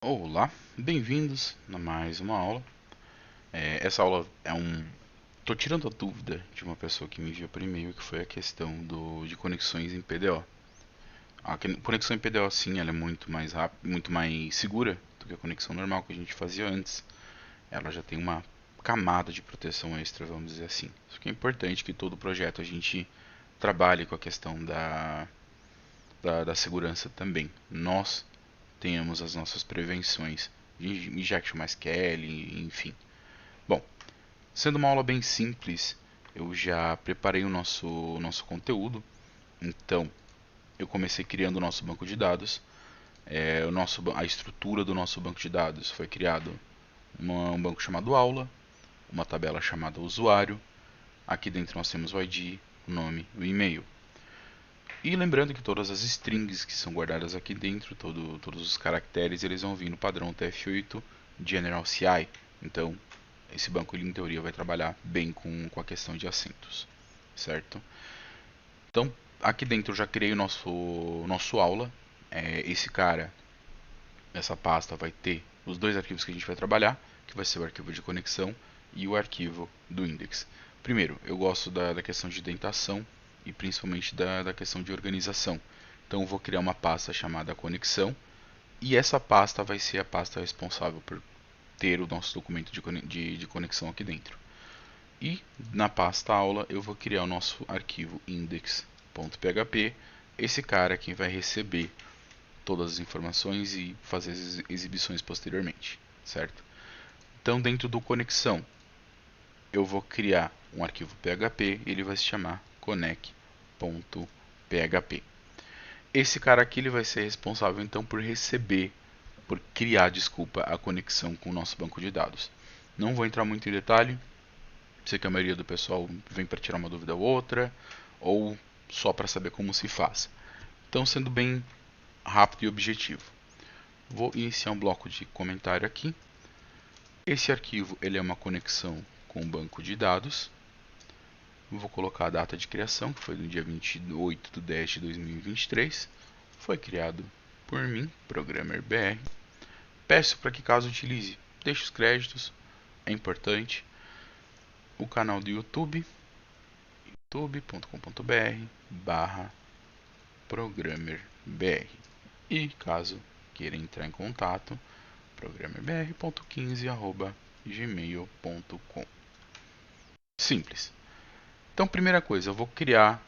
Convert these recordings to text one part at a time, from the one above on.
Olá, bem-vindos a mais uma aula. Essa aula é um. Tô tirando a dúvida de uma pessoa que me enviou por e-mail, que foi a questão de conexões em PDO. A conexão em PDO, sim, ela é muito mais rápida, muito mais segura do que a conexão normal que a gente fazia antes. Ela já tem uma camada de proteção extra, vamos dizer assim. Isso que é importante que todo projeto a gente trabalhe com a questão da segurança também. Nós tenhamos as nossas prevenções de injection mais Kelly, enfim. Bom, sendo uma aula bem simples, eu já preparei o nosso conteúdo. Então, eu comecei criando o nosso banco de dados. A estrutura do nosso banco de dados foi criado um banco chamado aula, uma tabela chamada usuário. Aqui dentro nós temos o ID, o nome, o e-mail. E lembrando que todas as strings que são guardadas aqui dentro, todos os caracteres, eles vão vir no padrão TF8 General CI. Então, esse banco, ele, em teoria, vai trabalhar bem com a questão de acentos, certo? Então, aqui dentro eu já criei o nosso aula. Esse cara, essa pasta vai ter os dois arquivos que a gente vai trabalhar, que vai ser o arquivo de conexão e o arquivo do index. Primeiro, eu gosto da questão de indentação e principalmente da questão de organização. Então, eu vou criar uma pasta chamada conexão e essa pasta vai ser a pasta responsável por ter o nosso documento de conexão aqui dentro. E na pasta aula eu vou criar o nosso arquivo index.php. Esse cara é quem vai receber todas as informações e fazer as exibições posteriormente, certo? Então dentro do conexão eu vou criar um arquivo PHP e ele vai se chamar connect.php. Esse cara aqui ele vai ser responsável então por criar, desculpa, a conexão com o nosso banco de dados. Não vou entrar muito em detalhe, sei que a maioria do pessoal vem para tirar uma dúvida ou outra, ou só para saber como se faz. Então, sendo bem rápido e objetivo, vou iniciar um bloco de comentário aqui. Esse arquivo ele é uma conexão com o banco de dados. Vou colocar a data de criação, que foi no dia 28/10/2023. Foi criado por mim, Programmer BR. Peço para que caso utilize, deixe os créditos, é importante. O canal do YouTube, youtube.com.br/programmerbr. E caso queira entrar em contato, programmerbr.15@gmail.com. Simples. Então, primeira coisa, eu vou criar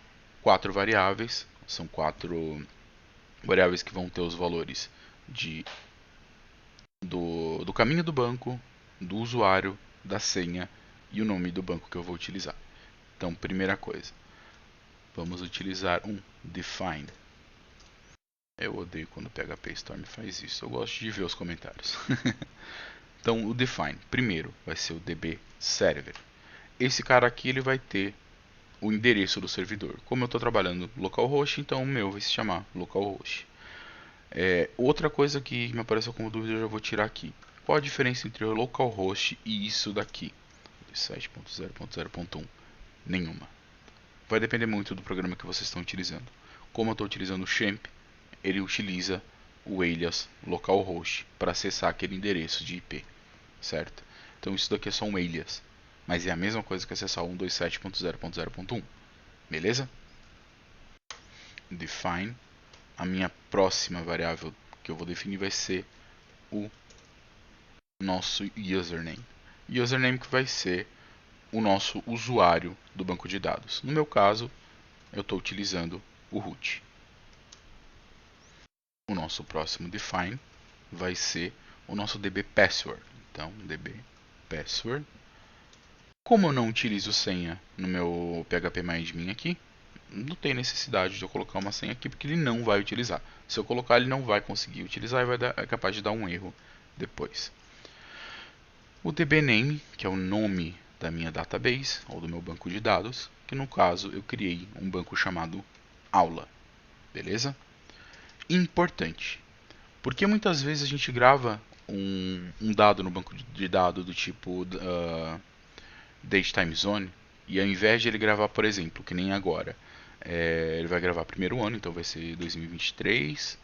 4 variáveis. São 4 variáveis que vão ter os valores do caminho do banco, do usuário, da senha e o nome do banco que eu vou utilizar. Então, primeira coisa, vamos utilizar um define. Eu odeio quando o PHP Storm faz isso. Eu gosto de ver os comentários. Então, o define, primeiro, vai ser o db server. Esse cara aqui ele vai ter o endereço do servidor. Como eu estou trabalhando localhost, então o meu vai se chamar localhost. Outra coisa que me apareceu como dúvida eu já vou tirar aqui. Qual a diferença entre o localhost e isso daqui? 7.0.0.1. Nenhuma. Vai depender muito do programa que vocês estão utilizando. Como eu estou utilizando o Champ, ele utiliza o alias localhost para acessar aquele endereço de IP, certo? Então isso daqui é só um alias, mas é a mesma coisa que acessar o 127.0.0.1, beleza? Define. A minha próxima variável que eu vou definir vai ser o nosso username. Username que vai ser o nosso usuário do banco de dados. No meu caso, eu estou utilizando o root. O nosso próximo define vai ser o nosso db password. Então, db password. Como eu não utilizo senha no meu phpMyAdmin aqui, não tem necessidade de eu colocar uma senha aqui porque ele não vai utilizar. Se eu colocar, ele não vai conseguir utilizar e é capaz de dar um erro depois. O dbName, que é o nome da minha database ou do meu banco de dados, que no caso eu criei um banco chamado aula, beleza? Importante, porque muitas vezes a gente grava um dado no banco de dados do tipo date time zone e ao invés de ele gravar, por exemplo, que nem agora, ele vai gravar primeiro ano, então vai ser 2023,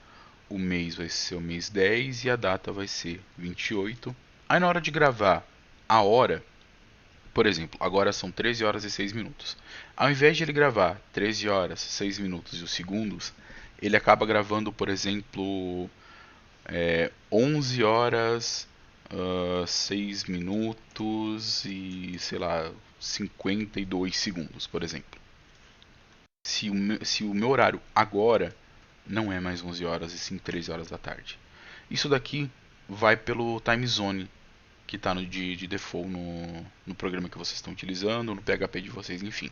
o mês vai ser o mês 10 e a data vai ser 28. Aí na hora de gravar a hora, por exemplo, agora são 13 horas e 6 minutos. Ao invés de ele gravar 13 horas, 6 minutos e os segundos, ele acaba gravando, por exemplo, 11 horas, 6 minutos e, sei lá, 52 segundos, por exemplo. Se o meu horário agora não é mais 11 horas e sim 13 horas da tarde. Isso daqui vai pelo time zone que está de default no programa que vocês estão utilizando, no PHP de vocês, enfim.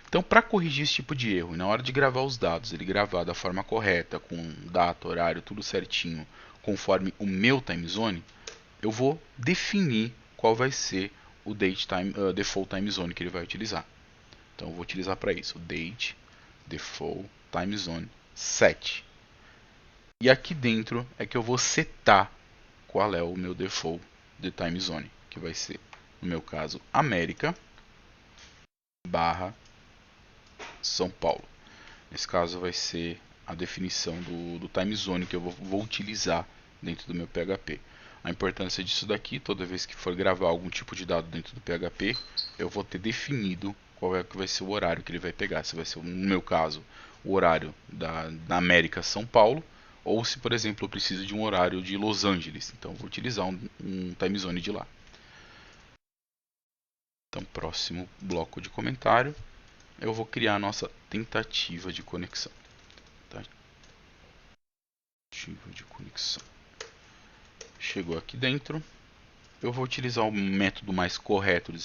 Então, para corrigir esse tipo de erro, e na hora de gravar os dados, ele gravar da forma correta, com data, horário, tudo certinho, conforme o meu time zone, eu vou definir qual vai ser o default time zone que ele vai utilizar. Então, eu vou utilizar para isso, date default time zone set. E aqui dentro é que eu vou setar qual é o meu default de time zone, que vai ser, no meu caso, América barra São Paulo. Nesse caso vai ser a definição do time zone que eu vou utilizar dentro do meu PHP. A importância disso daqui, toda vez que for gravar algum tipo de dado dentro do PHP, eu vou ter definido qual é que vai ser o horário que ele vai pegar. Se vai ser, no meu caso, o horário da América São Paulo, ou se, por exemplo, eu preciso de um horário de Los Angeles. Então, eu vou utilizar um time zone de lá. Então, próximo bloco de comentário, eu vou criar a nossa tentativa de conexão. Tentativa de conexão. Chegou aqui dentro. Eu vou utilizar o método mais correto de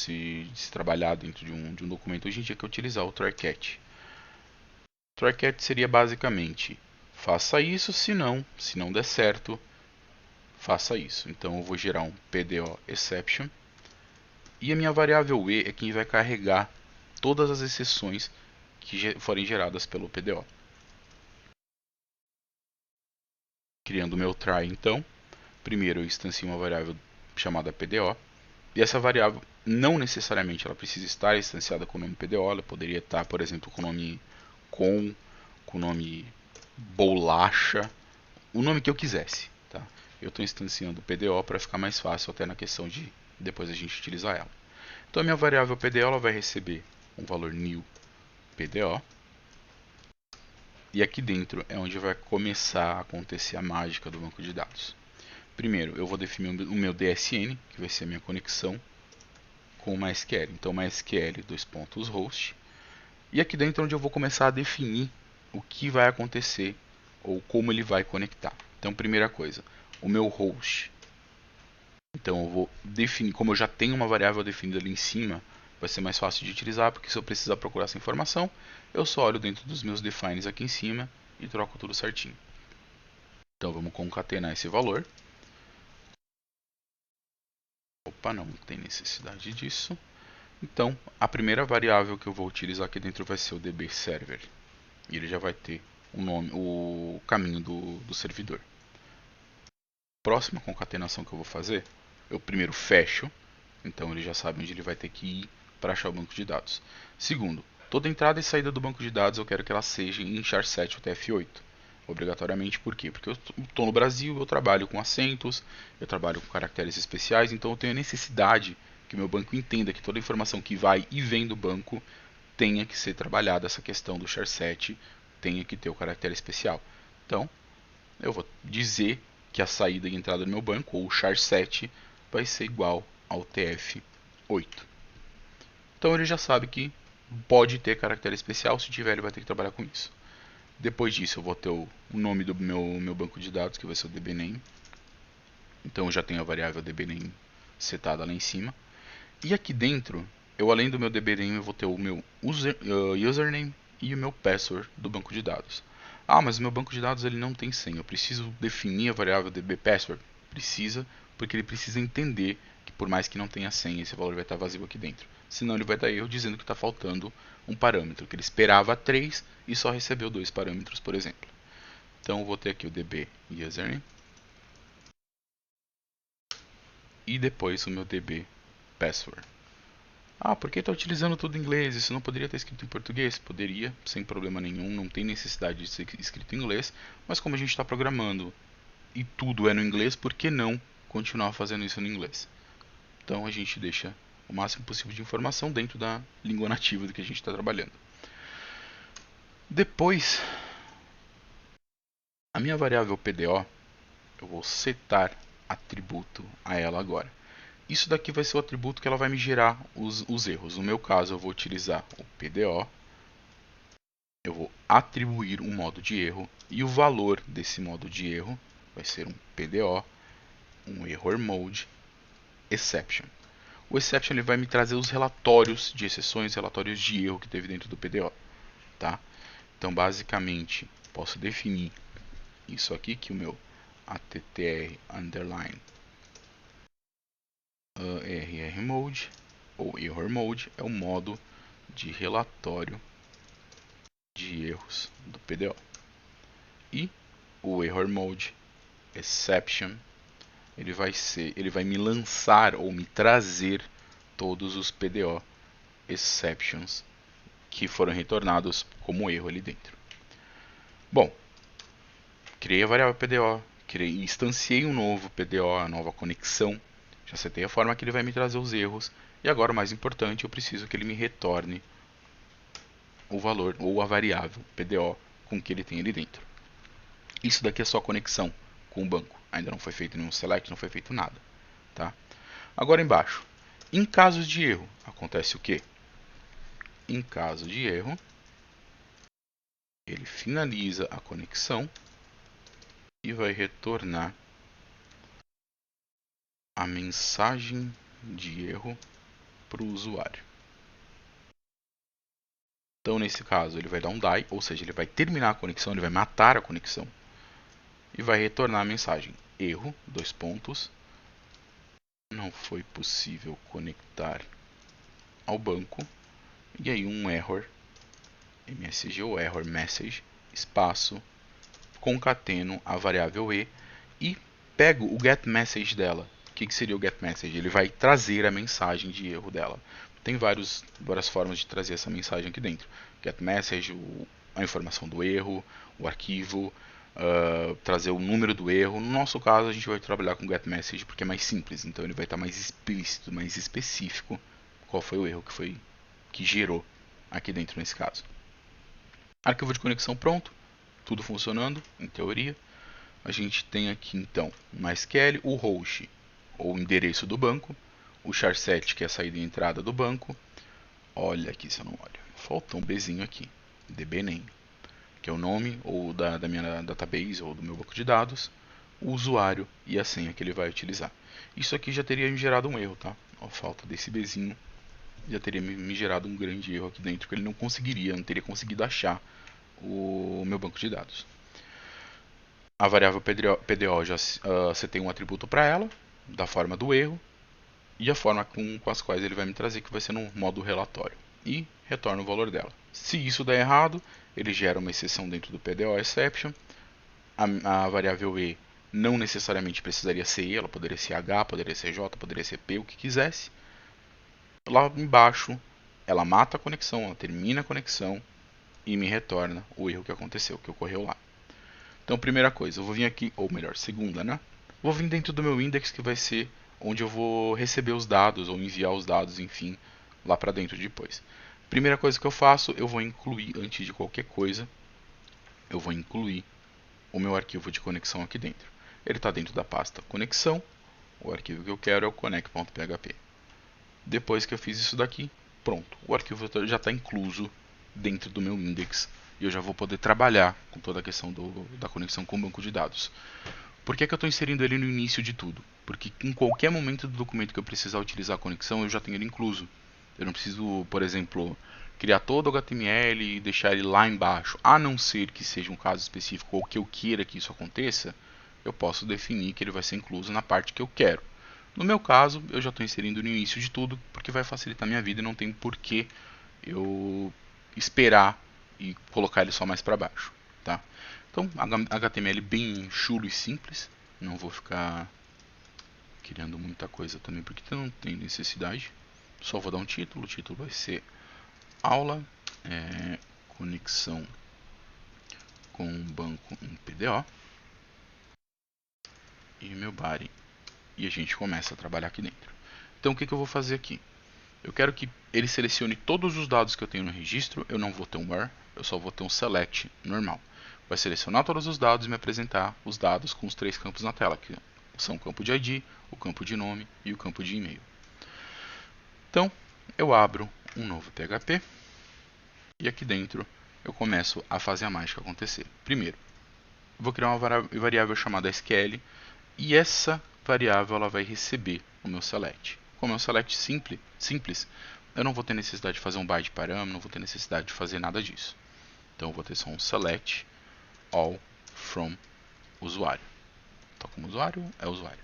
se trabalhar dentro de um documento hoje em dia, que é utilizar o try-catch. Try-catch seria basicamente, faça isso, se não der certo, faça isso. Então eu vou gerar um PDO exception. E a minha variável e é quem vai carregar todas as exceções que forem geradas pelo PDO. Criando o meu try, então, primeiro eu instancio uma variável chamada PDO. E essa variável não necessariamente ela precisa estar instanciada com o nome PDO, ela poderia estar, por exemplo, com o nome com o nome bolacha, o nome que eu quisesse. Tá? Eu estou instanciando o PDO para ficar mais fácil até na questão de depois a gente utilizar ela. Então a minha variável PDO ela vai receber um valor new PDO. E aqui dentro é onde vai começar a acontecer a mágica do banco de dados. Primeiro eu vou definir o meu DSN, que vai ser a minha conexão com o MySQL. Então MySQL host. E aqui dentro é onde eu vou começar a definir o que vai acontecer ou como ele vai conectar. Então primeira coisa, o meu host. Então eu vou definir, como eu já tenho uma variável definida ali em cima, vai ser mais fácil de utilizar, porque se eu precisar procurar essa informação, eu só olho dentro dos meus defines aqui em cima e troco tudo certinho. Então vamos concatenar esse valor. Opa, não tem necessidade disso. Então, a primeira variável que eu vou utilizar aqui dentro vai ser o DB Server. E ele já vai ter o nome, o caminho do servidor. Próxima concatenação que eu vou fazer, eu primeiro fecho. Então ele já sabe onde ele vai ter que ir para achar o banco de dados. Segundo, toda entrada e saída do banco de dados eu quero que ela seja em char7 ou TF8. Obrigatoriamente, por quê? Porque eu estou no Brasil, eu trabalho com acentos, eu trabalho com caracteres especiais, então eu tenho a necessidade que o meu banco entenda que toda a informação que vai e vem do banco tenha que ser trabalhada, essa questão do char7 tenha que ter o caractere especial. Então, eu vou dizer que a saída e entrada do meu banco, ou o char7, vai ser igual ao TF8. Então ele já sabe que pode ter caractere especial, se tiver ele vai ter que trabalhar com isso. Depois disso eu vou ter o nome do meu banco de dados, que vai ser o dbName. Então eu já tenho a variável dbName setada lá em cima. E aqui dentro, eu além do meu dbName, eu vou ter o meu username e o meu password do banco de dados. Ah, mas o meu banco de dados ele não tem senha. Eu preciso definir a variável dbPassword? Precisa, porque ele precisa entender que por mais que não tenha senha, esse valor vai estar vazio aqui dentro. Senão ele vai dar erro dizendo que está faltando um parâmetro, que ele esperava 3 e só recebeu 2 parâmetros, por exemplo. Então eu vou ter aqui o db username e depois o meu db password. Ah, por que está utilizando tudo em inglês? Isso não poderia estar escrito em português? Poderia, sem problema nenhum, não tem necessidade de ser escrito em inglês, mas como a gente está programando e tudo é no inglês, por que não continuar fazendo isso no inglês? Então a gente deixa o máximo possível de informação dentro da língua nativa do que a gente está trabalhando. Depois, a minha variável PDO, eu vou setar atributo a ela agora. Isso daqui vai ser o atributo que ela vai me gerar os erros. No meu caso, eu vou utilizar o PDO, eu vou atribuir um modo de erro e o valor desse modo de erro vai ser um PDO, um error mode, exception. O exception ele vai me trazer os relatórios de exceções, relatórios de erro que teve dentro do PDO. Tá? Então, basicamente, posso definir isso aqui, que o meu attr underline err mode ou error mode é o modo de relatório de erros do PDO. E o error mode exception ele vai me lançar ou me trazer todos os PDO exceptions que foram retornados como erro ali dentro. Bom, criei a variável PDO, instanciei um novo PDO, a nova conexão, já setei a forma que ele vai me trazer os erros, e agora o mais importante, eu preciso que ele me retorne o valor ou a variável PDO com que ele tem ali dentro. Isso daqui é só conexão com o banco, ainda não foi feito nenhum select, não foi feito nada. Tá? Agora embaixo, em casos de erro, acontece o que? Em caso de erro, ele finaliza a conexão e vai retornar a mensagem de erro para o usuário. Então, nesse caso, ele vai dar um die, ou seja, ele vai terminar a conexão, ele vai matar a conexão e vai retornar a mensagem erro, dois pontos, não foi possível conectar ao banco, e aí um error, msg ou error message, espaço, concateno a variável e pego o getMessage dela. O que seria o getMessage? Ele vai trazer a mensagem de erro dela. Tem várias formas de trazer essa mensagem aqui dentro. GetMessage, a informação do erro, o arquivo, trazer o número do erro. No nosso caso, a gente vai trabalhar com getMessage porque é mais simples. Então ele vai estar mais explícito, mais específico qual foi o erro que gerou aqui dentro nesse caso. Arquivo de conexão pronto, tudo funcionando, em teoria. A gente tem aqui então o MySQL, o host, ou o endereço do banco, o char7, que é a saída e entrada do banco. Olha aqui se eu não olho, falta um Bzinho aqui, dbname, que é o nome ou da minha database ou do meu banco de dados, o usuário e a senha que ele vai utilizar. Isso aqui já teria me gerado um erro, tá? A falta desse Bzinho já teria me gerado um grande erro aqui dentro, que ele não teria conseguido achar o meu banco de dados. A variável PDO já setei um atributo para ela, da forma do erro, e a forma com as quais ele vai me trazer, que vai ser no modo relatório. E retorna o valor dela. Se isso der errado, ele gera uma exceção dentro do PDO exception. A variável E não necessariamente precisaria ser E, ela poderia ser H, poderia ser J, poderia ser P, o que quisesse. Lá embaixo, ela mata a conexão, ela termina a conexão e me retorna o erro que aconteceu, que ocorreu lá. Então, primeira coisa, eu vou vir aqui, ou melhor, segunda, né? Vou vir dentro do meu index, que vai ser onde eu vou receber os dados, ou enviar os dados, enfim, lá para dentro depois. Primeira coisa que eu faço, eu vou incluir, antes de qualquer coisa, eu vou incluir o meu arquivo de conexão aqui dentro. Ele está dentro da pasta conexão, o arquivo que eu quero é o connect.php. Depois que eu fiz isso daqui, pronto, o arquivo já está incluso dentro do meu index e eu já vou poder trabalhar com toda a questão da conexão com o banco de dados. Por que eu estou inserindo ele no início de tudo? Porque em qualquer momento do documento que eu precisar utilizar a conexão, eu já tenho ele incluso. Eu não preciso, por exemplo, criar todo o HTML e deixar ele lá embaixo. A não ser que seja um caso específico ou que eu queira que isso aconteça, eu posso definir que ele vai ser incluso na parte que eu quero. No meu caso, eu já estou inserindo no início de tudo, porque vai facilitar a minha vida e não tem por que eu esperar e colocar ele só mais para baixo. Tá? Então, HTML bem chulo e simples. Não vou ficar criando muita coisa também, porque não tem necessidade. Só vou dar um título. O título vai ser aula conexão com o banco em PDO. E meu body. E a gente começa a trabalhar aqui dentro. Então o que eu vou fazer aqui? Eu quero que ele selecione todos os dados que eu tenho no registro. Eu não vou ter um where, eu só vou ter um select normal. Vai selecionar todos os dados e me apresentar os dados com os 3 campos na tela, que são o campo de ID, o campo de nome e o campo de e-mail. Então, eu abro um novo PHP e aqui dentro eu começo a fazer a mágica acontecer. Primeiro, eu vou criar uma variável chamada SQL e essa variável ela vai receber o meu select. Como é um select simples, eu não vou ter necessidade de fazer um byte parâmetro, não vou ter necessidade de fazer nada disso. Então eu vou ter só um select all from usuário. Então como usuário é usuário.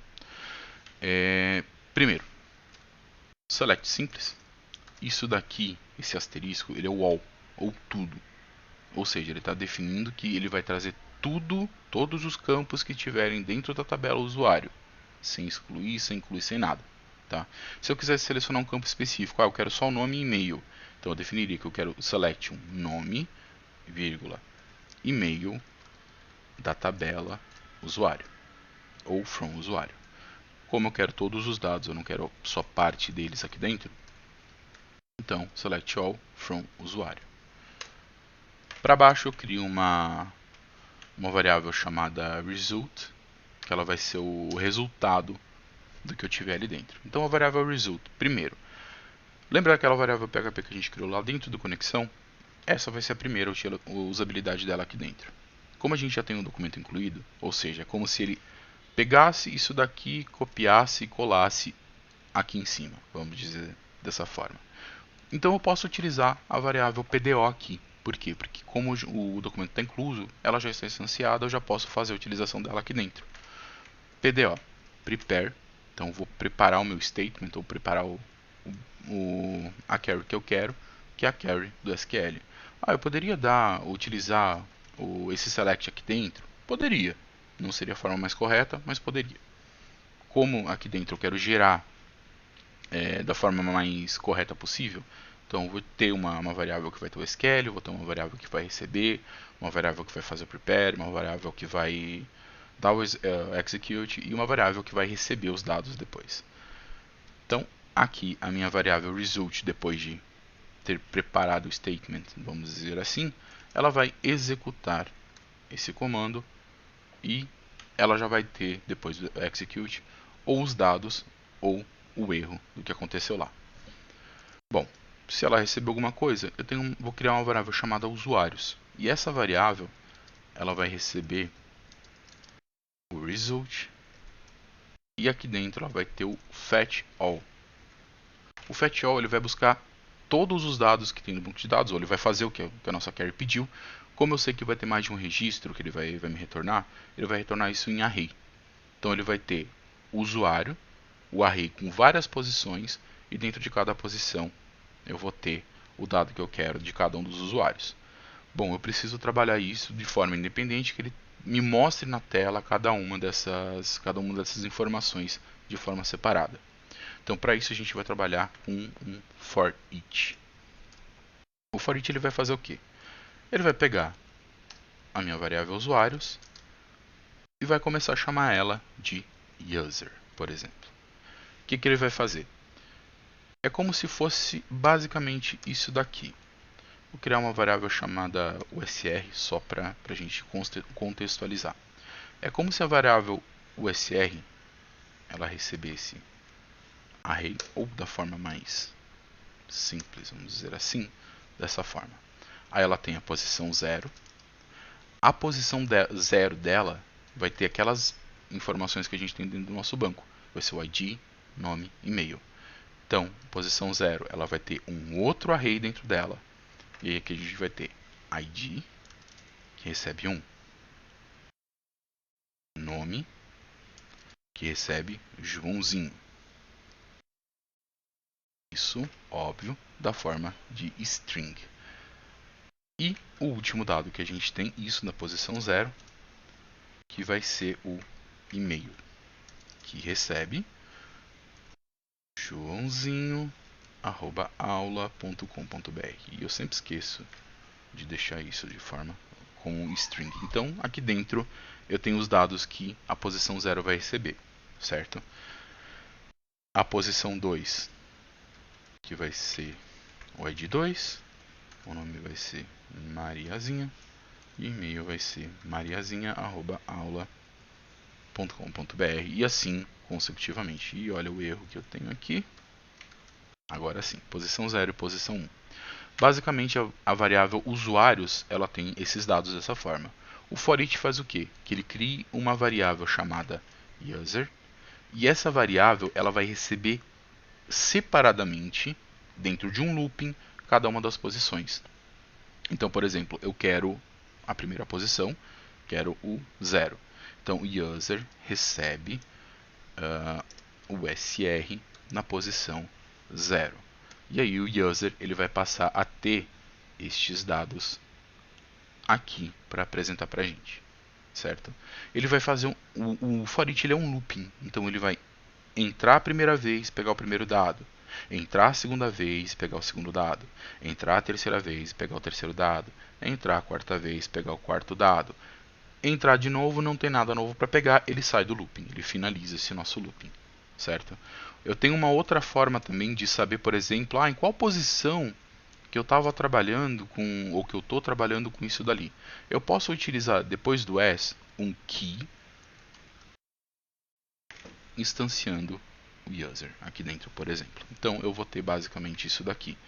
Primeiro, select simples. Isso daqui, esse asterisco, ele é o all, ou tudo. Ou seja, ele está definindo que ele vai trazer tudo, todos os campos que tiverem dentro da tabela usuário, sem excluir, sem incluir, sem nada. Tá? Se eu quisesse selecionar um campo específico, eu quero só o nome e e-mail, então eu definiria que eu quero select um nome, vírgula, e-mail da tabela usuário, ou from usuário. Como eu quero todos os dados, eu não quero só parte deles aqui dentro, então select all from usuário. Para baixo eu crio uma variável chamada result, que ela vai ser o resultado do que eu tiver ali dentro. Então a variável result, primeiro, lembra daquela variável PHP que a gente criou lá dentro do conexão? Essa vai ser a primeira usabilidade dela aqui dentro. Como a gente já tem um documento incluído, ou seja, é como se ele pegasse isso daqui, copiasse e colasse aqui em cima, vamos dizer dessa forma. Então eu posso utilizar a variável PDO aqui. Por quê? Porque como o documento está incluso, ela já está instanciada, eu já posso fazer a utilização dela aqui dentro. PDO, prepare, então vou preparar o meu statement, ou preparar a query que eu quero, que é a query do SQL. Eu poderia utilizar esse select aqui dentro? Poderia. Não seria a forma mais correta, mas poderia. Como aqui dentro eu quero gerar da forma mais correta possível, então eu vou ter uma variável que vai ter o SQL, vou ter uma variável que vai receber, uma variável que vai fazer o prepare, uma variável que vai dar o execute e uma variável que vai receber os dados depois. Então aqui a minha variável result, depois de ter preparado o statement, vamos dizer assim, ela vai executar esse comando e ela já vai ter, depois do execute, ou os dados ou o erro do que aconteceu lá. Bom, se ela recebeu alguma coisa, vou criar uma variável chamada usuários. E essa variável ela vai receber o result e aqui dentro ela vai ter o fetch all. O fetch all ele vai buscar todos os dados que tem no banco de dados, ou ele vai fazer o que a nossa query pediu. Como eu sei que vai ter mais de um registro que ele vai me retornar, ele vai retornar isso em array. Então ele vai ter o usuário, o array com várias posições, e dentro de cada posição eu vou ter o dado que eu quero de cada um dos usuários. Bom, eu preciso trabalhar isso de forma independente, que ele me mostre na tela cada uma dessas informações de forma separada. Então, para isso a gente vai trabalhar com um for each. O for each ele vai fazer o quê? Ele vai pegar a minha variável usuários e vai começar a chamar ela de user, por exemplo. O que ele vai fazer? É como se fosse basicamente isso daqui. Vou criar uma variável chamada usr só para a gente contextualizar. É como se a variável usr ela recebesse array, ou da forma mais simples, vamos dizer assim, dessa forma. Aí ela tem a posição 0. A posição 0 dela vai ter aquelas informações que a gente tem dentro do nosso banco. Vai ser o ID, nome e e-mail. Então, posição 0, ela vai ter um outro array dentro dela. E aí aqui a gente vai ter ID, que recebe 1. Nome, que recebe Joãozinho. Isso, óbvio, da forma de string. E o último dado que a gente tem, isso na posição 0, que vai ser o e-mail, que recebe Joãozinho user@aula.com.br. E eu sempre esqueço de deixar isso de forma com string. Então, aqui dentro eu tenho os dados que a posição 0 vai receber, certo? A posição 2, que vai ser o ID 2, o nome vai ser Mariazinha, e o e-mail vai ser mariazinha@aula.com.br, e assim consecutivamente. E olha o erro que eu tenho aqui. Agora sim, posição 0 e posição 1. Basicamente, a variável usuários ela tem esses dados dessa forma. O for each faz o quê? Que ele cria uma variável chamada user, e essa variável ela vai receber separadamente, dentro de um looping, cada uma das posições. Então, por exemplo, eu quero a primeira posição, quero o 0. Então, o user recebe o SR na posição 0. E aí o user ele vai passar a ter estes dados aqui para apresentar para a gente, certo? Ele vai fazer o for each ele é um looping, então ele vai entrar a primeira vez, pegar o primeiro dado, entrar a segunda vez, pegar o segundo dado, entrar a terceira vez, pegar o terceiro dado, entrar a quarta vez, pegar o quarto dado, entrar de novo, não tem nada novo para pegar, ele sai do looping, ele finaliza esse nosso looping, certo? Eu tenho uma outra forma também de saber, por exemplo, em qual posição que eu estava trabalhando com, ou que eu estou trabalhando com isso dali. Eu posso utilizar, depois do as, um key, instanciando o user aqui dentro, por exemplo. Então eu vou ter basicamente isso daqui.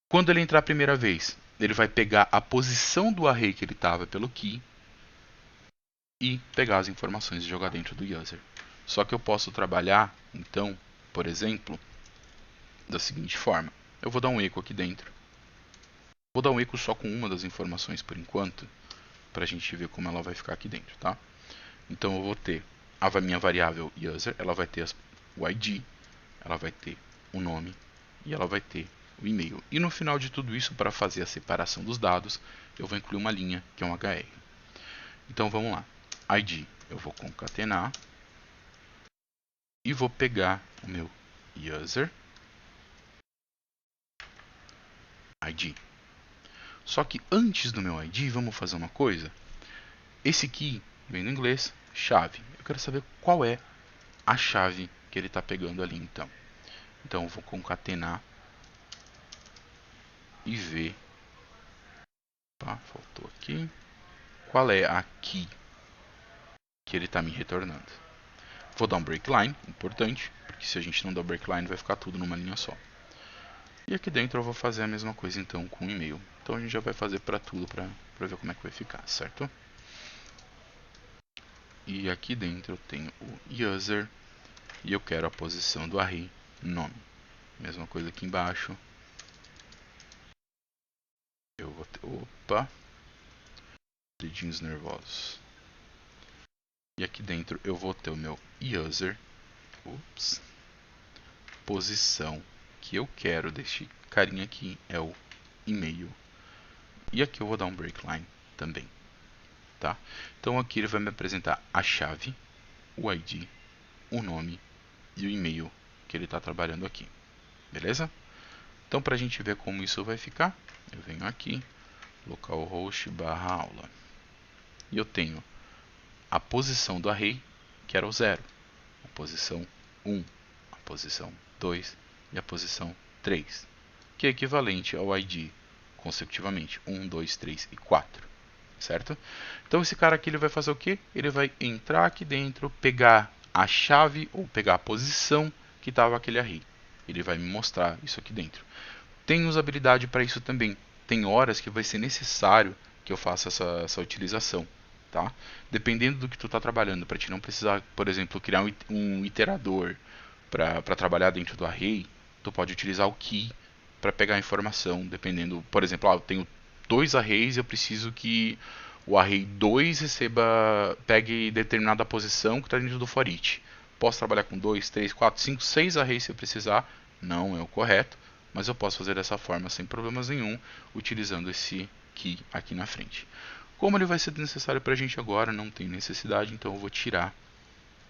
Quando ele entrar a primeira vez, ele vai pegar a posição do array que ele estava pelo key e pegar as informações e jogar dentro do user. Só que eu posso trabalhar, então, por exemplo, da seguinte forma. Eu vou dar um echo aqui dentro. Vou dar um echo só com uma das informações por enquanto, para a gente ver como ela vai ficar aqui dentro, tá? Então eu vou ter a minha variável user, ela vai ter o ID, ela vai ter o nome e ela vai ter o e-mail. E no final de tudo isso, para fazer a separação dos dados, eu vou incluir uma linha que é um HR. Então vamos lá. ID eu vou concatenar e vou pegar o meu user ID. Só que antes do meu ID, vamos fazer uma coisa. Esse key vem no inglês, chave. Eu quero saber qual é a chave que ele está pegando ali, então. Então eu vou concatenar e ver. Opa, faltou aqui. Qual é a key que ele está me retornando? Vou dar um break line, importante, porque se a gente não dar break line vai ficar tudo numa linha só. E aqui dentro eu vou fazer a mesma coisa então com o e-mail. Então a gente já vai fazer para tudo para ver como é que vai ficar, certo? E aqui dentro eu tenho o user e eu quero a posição do array nome. Mesma coisa aqui embaixo. Eu vou ter, opa, dedinhos nervosos. E aqui dentro eu vou ter o meu user, posição que eu quero deste carinha aqui é o e-mail. E aqui eu vou dar um break line também. Tá? Então aqui ele vai me apresentar a chave, o ID, o nome e o e-mail que ele está trabalhando aqui. Beleza? Então para a gente ver como isso vai ficar, eu venho aqui, localhost /aula. E eu tenho a posição do array, que era o 0, a posição 1, a posição 2 e a posição 3, que é equivalente ao ID consecutivamente 1, 2, 3 e 4. Certo? Então esse cara aqui ele vai fazer o que? Ele vai entrar aqui dentro, pegar a chave ou pegar a posição que estava aquele array. Ele vai me mostrar isso aqui dentro. Tem usabilidade para isso também. Tem horas que vai ser necessário que eu faça essa utilização. Tá? Dependendo do que tu está trabalhando, para te não precisar, por exemplo, criar um iterador para trabalhar dentro do array, tu pode utilizar o key para pegar a informação, dependendo, por exemplo, eu tenho 2 arrays e eu preciso que o array 2 pegue determinada posição que está dentro do for each. Posso trabalhar com 2, 3, 4, 5, 6 arrays se eu precisar, não é o correto, mas eu posso fazer dessa forma sem problemas nenhum, utilizando esse key aqui na frente. Como ele vai ser necessário para a gente agora, não tem necessidade, então eu vou tirar.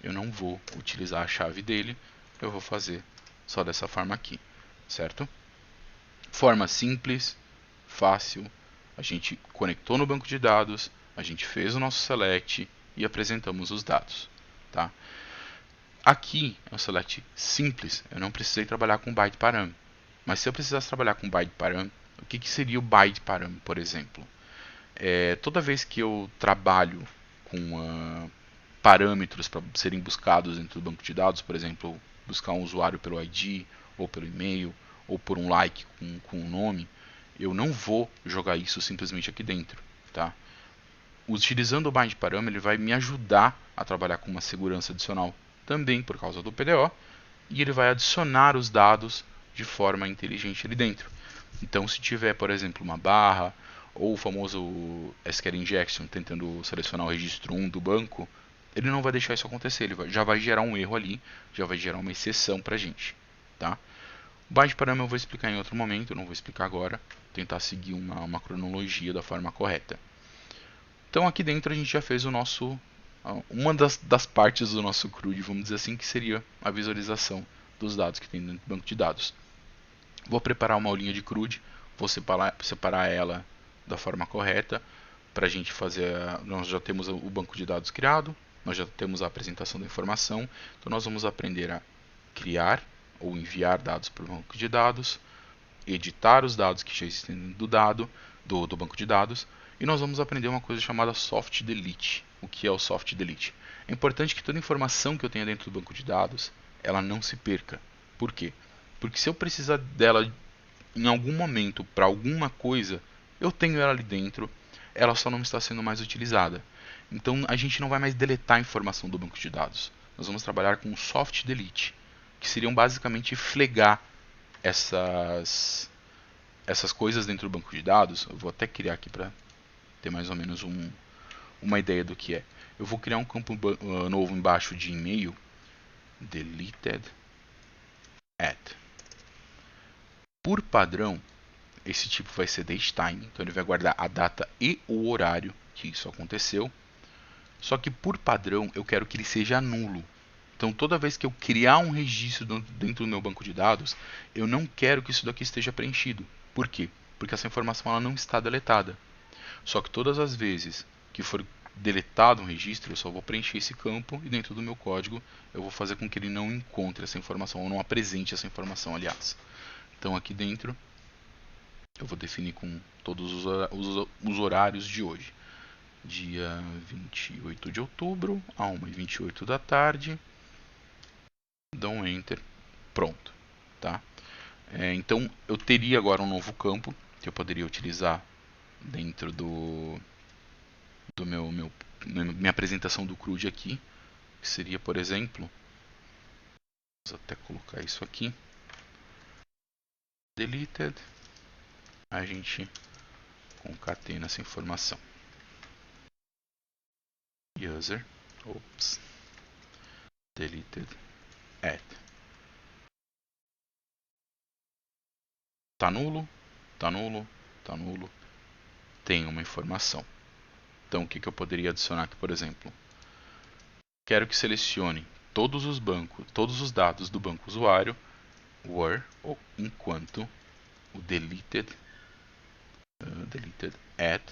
Eu não vou utilizar a chave dele, eu vou fazer só dessa forma aqui. certo? Forma simples, fácil, a gente conectou no banco de dados, a gente fez o nosso select e apresentamos os dados, tá? Aqui é um select simples, eu não precisei trabalhar com byte param. Mas se eu precisasse trabalhar com byte param, o que seria o byte param, por exemplo? Toda vez que eu trabalho com parâmetros para serem buscados dentro do banco de dados, por exemplo, buscar um usuário pelo ID, ou pelo e-mail, ou por um like com um nome, eu não vou jogar isso simplesmente aqui dentro, tá? Utilizando o bind param, ele vai me ajudar a trabalhar com uma segurança adicional também por causa do PDO, e ele vai adicionar os dados de forma inteligente ali dentro. Então, se tiver, por exemplo, uma barra ou o famoso SQL injection tentando selecionar o registro 1 do banco, ele não vai deixar isso acontecer, já vai gerar um erro ali, já vai gerar uma exceção para a gente, tá? O bind param eu vou explicar em outro momento, eu não vou explicar agora, tentar seguir uma cronologia da forma correta. Então aqui dentro a gente já fez uma das partes do nosso CRUD, vamos dizer assim, que seria a visualização dos dados que tem dentro do banco de dados. Vou preparar uma aulinha de CRUD, vou separar ela da forma correta para a gente fazer. Nós já temos o banco de dados criado, nós já temos a apresentação da informação, então nós vamos aprender a criar ou enviar dados para o banco de dados, editar os dados que já existem do banco de dados, e nós vamos aprender uma coisa chamada soft delete. O que é o soft delete? É importante que toda informação que eu tenha dentro do banco de dados, ela não se perca. Por quê? Porque se eu precisar dela em algum momento para alguma coisa, eu tenho ela ali dentro, ela só não está sendo mais utilizada. Então a gente não vai mais deletar a informação do banco de dados. Nós vamos trabalhar com soft delete, que seriam basicamente flegar essas coisas dentro do banco de dados. Eu vou até criar aqui para ter mais ou menos uma ideia do que é. Eu vou criar um campo novo embaixo de e-mail, deleted at. Por padrão, esse tipo vai ser datetime, então ele vai guardar a data e o horário que isso aconteceu. Só que por padrão eu quero que ele seja nulo. Então toda vez que eu criar um registro dentro do meu banco de dados, eu não quero que isso daqui esteja preenchido. Por quê? Porque essa informação ela não está deletada. Só que todas as vezes que for deletado um registro, eu só vou preencher esse campo e dentro do meu código eu vou fazer com que ele não encontre essa informação, ou não apresente essa informação, aliás. Então aqui dentro eu vou definir com todos os horários de hoje. Dia 28 de outubro, a 1h28 da tarde. Dá um Enter. Pronto. Tá? Então eu teria agora um novo campo que eu poderia utilizar dentro do minha apresentação do CRUD aqui, que seria, por exemplo, vamos até colocar isso aqui, deleted, a gente concatena essa informação, user, deleted at, tá nulo, tá nulo, tá nulo, tem uma informação. Então o que eu poderia adicionar aqui, por exemplo? Quero que selecione todos os dados do banco usuário were, ou enquanto o deleted at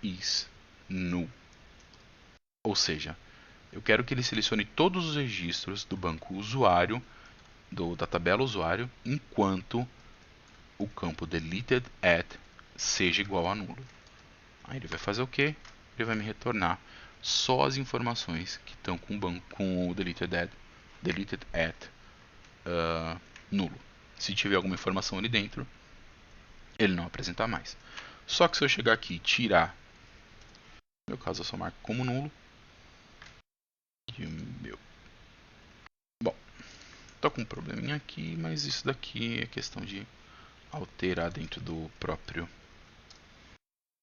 is null. Ou seja, eu quero que ele selecione todos os registros do banco usuário, da tabela usuário, enquanto o campo deleted at seja igual a nulo. Aí ele vai fazer o quê? Ele vai me retornar só as informações que estão com o deleted at nulo. Se tiver alguma informação ali dentro, ele não apresenta mais. Só que se eu chegar aqui e tirar, no meu caso eu só marco como nulo. Bom, tô com um probleminha aqui, mas isso daqui é questão de alterar dentro do próprio.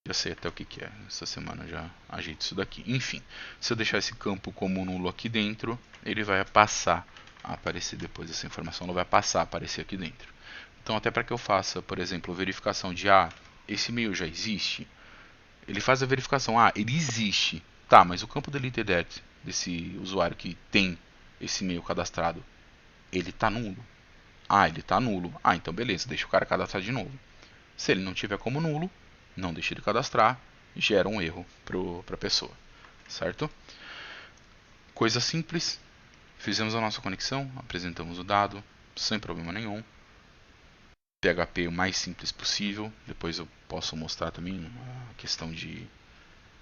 Já sei até o que é. Essa semana já ajeito isso daqui. Enfim, se eu deixar esse campo como nulo aqui dentro, ele vai passar a aparecer depois. Essa informação não vai passar a aparecer aqui dentro. Então, até para que eu faça, por exemplo, verificação de esse e-mail já existe, ele faz a verificação, ele existe. Tá, mas o campo deleted at desse usuário que tem esse e-mail cadastrado, ele está nulo. Ah, ele está nulo. Ah, então beleza, deixa o cara cadastrar de novo. Se ele não tiver como nulo, não deixa ele cadastrar, gera um erro para a pessoa, certo? Coisa simples, fizemos a nossa conexão, apresentamos o dado, sem problema nenhum. PHP o mais simples possível, depois eu posso mostrar também a questão de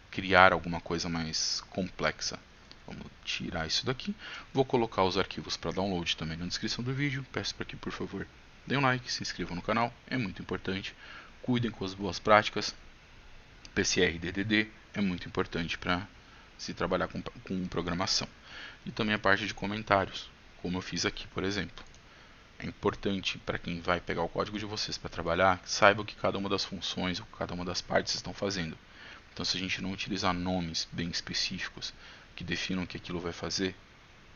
criar alguma coisa mais complexa. Vamos tirar isso daqui. Vou colocar os arquivos para download também na descrição do vídeo. Peço para que, por favor, deem um like, se inscrevam no canal, é muito importante. Cuidem com as boas práticas. PCR e DDD é muito importante para se trabalhar com programação. E também a parte de comentários, como eu fiz aqui, por exemplo. É importante para quem vai pegar o código de vocês para trabalhar, saiba o que cada uma das funções ou cada uma das partes estão fazendo. Então, se a gente não utilizar nomes bem específicos que definam o que aquilo vai fazer,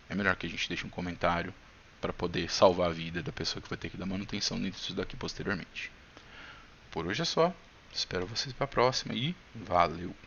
é melhor que a gente deixe um comentário para poder salvar a vida da pessoa que vai ter que dar manutenção nisso daqui posteriormente. Por hoje é só. Espero vocês para a próxima e valeu!